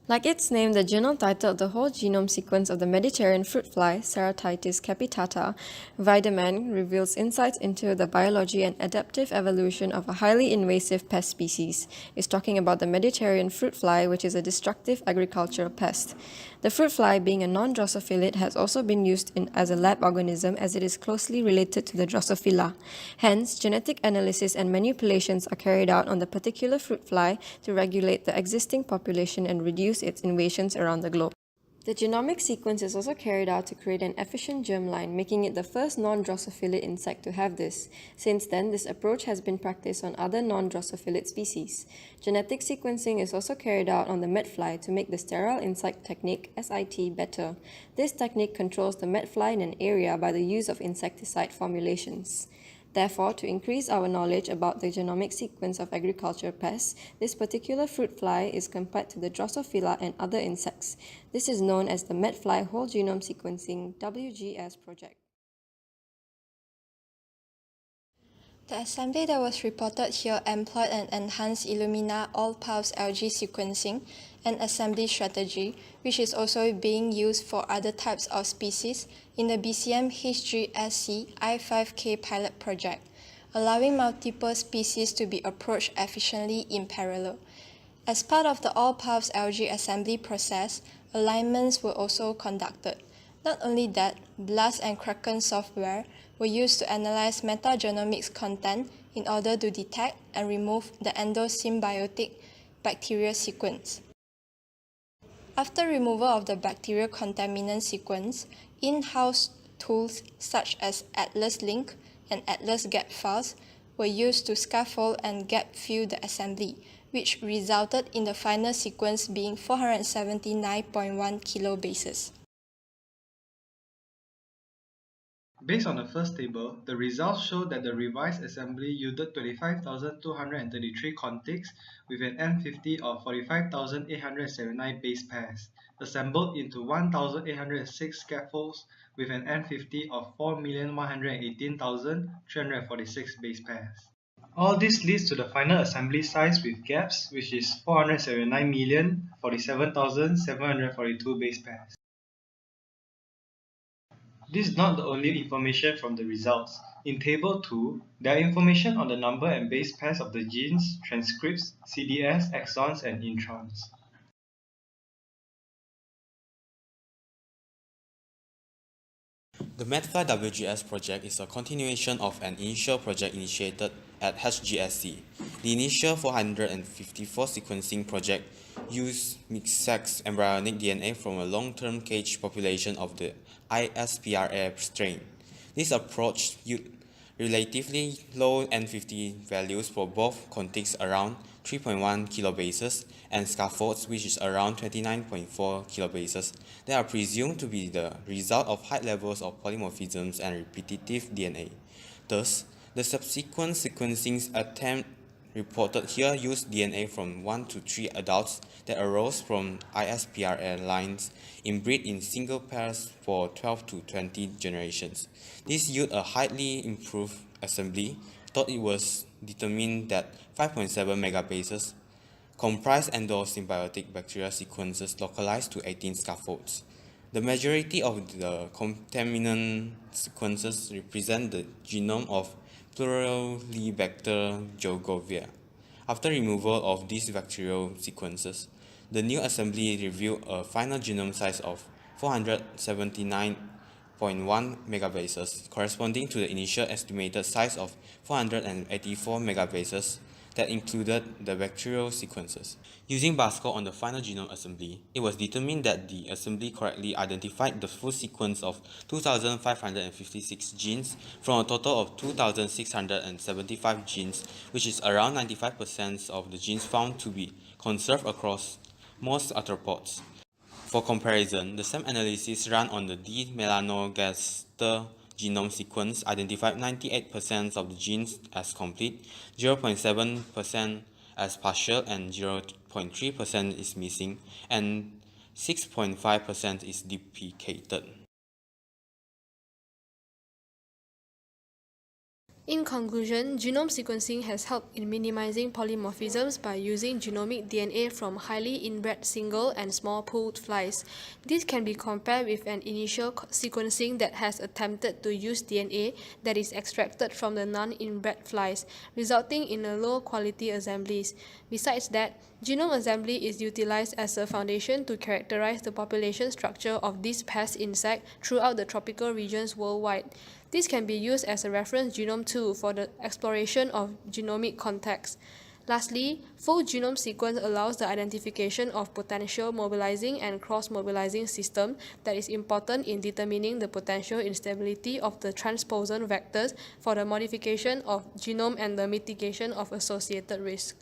Like its name, the journal titled The Whole Genome Sequence of the Mediterranean Fruit Fly, Ceratitis capitata, Wiedemann reveals insights into the biology and adaptive evolution of a highly invasive pest species. It's talking about the Mediterranean fruit fly, which is a destructive agricultural pest. The fruit fly, being a non-drosophilid, has also been used as a lab organism as it is closely related to the Drosophila. Hence, genetic analysis and manipulations are carried out on the particular fruit fly to regulate the existing population and reduce its invasions around the globe. The genomic sequence is also carried out to create an efficient germline, making it the first non-drosophilid insect to have this. Since then, this approach has been practiced on other non-drosophilid species. Genetic sequencing is also carried out on the medfly to make the sterile insect technique SIT better. This technique controls the medfly in an area by the use of insecticide formulations. Therefore, to increase our knowledge about the genomic sequence of agricultural pests, this particular fruit fly is compared to the Drosophila and other insects. This is known as the medfly whole genome sequencing (WGS) project. The assembly that was reported here employed an enhanced Illumina all-pulse algae sequencing and assembly strategy, which is also being used for other types of species in the BCM H3SC I5K pilot project, allowing multiple species to be approached efficiently in parallel. As part of the all-pulse algae assembly process, alignments were also conducted. Not only that, BLAST and Kraken software were used to analyze metagenomics content in order to detect and remove the endosymbiotic bacterial sequence. After removal of the bacterial contaminant sequence, in-house tools such as Atlas Link and Atlas Gap files were used to scaffold and gap fill the assembly, which resulted in the final sequence being 479.1 kilobases. Based on the first table, the results show that the revised assembly yielded 25,233 contigs with an N50 of 45,879 base pairs, assembled into 1,806 scaffolds with an N50 of 4,118,346 base pairs. All this leads to the final assembly size with gaps, which is 479,047,742 base pairs. This is not the only information from the results. In Table 2, there are information on the number and base pairs of the genes, transcripts, CDS, exons, and introns. The MedFly WGS project is a continuation of an initial project initiated at HGSC. The initial 454 sequencing project used mixed-sex embryonic DNA from a long-term cage population of the ISPRA strain. This approach used relatively low N50 values for both contigs around 3.1 kilobases and scaffolds which is around 29.4 kilobases that are presumed to be the result of high levels of polymorphisms and repetitive DNA. Thus, the subsequent sequencing attempt reported here used DNA from 1 to 3 adults that arose from ISPRA lines inbreed in single pairs for 12 to 20 generations. This yielded a highly improved assembly, though it was determined that 5.7 megabases comprise endosymbiotic bacterial sequences localized to 18 scaffolds. The majority of the contaminant sequences represent the genome of Pluralibacter jogovia. After removal of these bacterial sequences, the new assembly revealed a final genome size of 479.1 megabases, corresponding to the initial estimated size of 484 megabases that included the bacterial sequences. Using BASCO on the final genome assembly, it was determined that the assembly correctly identified the full sequence of 2,556 genes from a total of 2,675 genes, which is around 95% of the genes found to be conserved across most arthropods. For comparison, the same analysis run on the D. melanogaster genome sequence identified 98% of the genes as complete, 0.7% as partial, and 0.3% is missing, and 6.5% is duplicated. In conclusion, genome sequencing has helped in minimizing polymorphisms by using genomic DNA from highly inbred single and small pooled flies. This can be compared with an initial sequencing that has attempted to use DNA that is extracted from the non-inbred flies, resulting in a low-quality assemblies. Besides that, genome assembly is utilized as a foundation to characterize the population structure of this pest insect throughout the tropical regions worldwide. This can be used as a reference genome tool for the exploration of genomic context. Lastly, full genome sequence allows the identification of potential mobilizing and cross-mobilizing systems that is important in determining the potential instability of the transposon vectors for the modification of genome and the mitigation of associated risk.